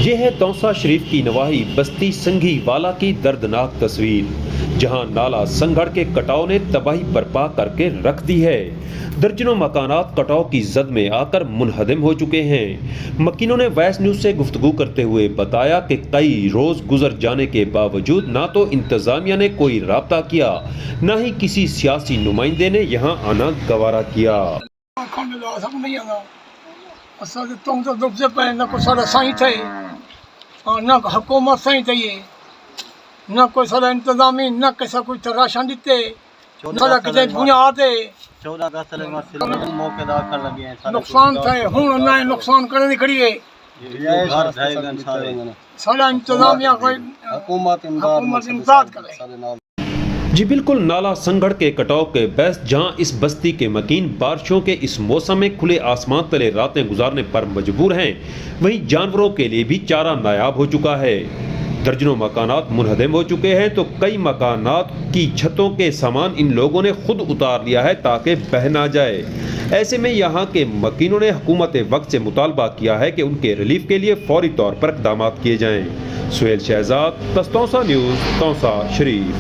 ये है तौसा शरीफ की नवाही बस्ती संघी वाला की दर्दनाक तस्वीर, जहां नाला संघड़ के कटाव ने तबाही बर्पा करके रख दी है। दर्जनों मकानात कटाव की जद में आकर मुनहदम हो चुके हैं। मकीनों ने वैस न्यूज से गुफ्तगू करते हुए बताया कि कई रोज गुजर जाने के बावजूद ना तो इंतजामिया ने कोई राब्ता किया, न ही किसी सियासी नुमाइंदे ने यहाँ आना गवारा किया। न हुकूमत सही थिए, न कोई सारा इंतजामी, न कैसा कोई राशन दिते, सारा किसी बुनियाद नुकसान थे। हूँ न नुकसान करने खड़ी है सारा इंतजामिया कोई हुकूमत इमदाद करे। जी बिल्कुल, नाला संघड़ के कटाव के बहस जहां इस बस्ती के मकीन बारिशों के इस मौसम में खुले आसमान तले रातें गुजारने पर मजबूर हैं, वहीं जानवरों के लिए भी चारा नायाब हो चुका है। दर्जनों मकानात मुनहदम हो चुके हैं तो कई मकानात की छतों के सामान इन लोगों ने खुद उतार लिया है ताकि बह ना जाए। ऐसे में यहाँ के मकीनों ने हुकूमत वक्त से मुतालबा किया है कि उनके रिलीफ के लिए फौरी तौर पर इक़दामात किए जाएं। सुहेल शहजाद, तौसा न्यूज़, तौसा शरीफ।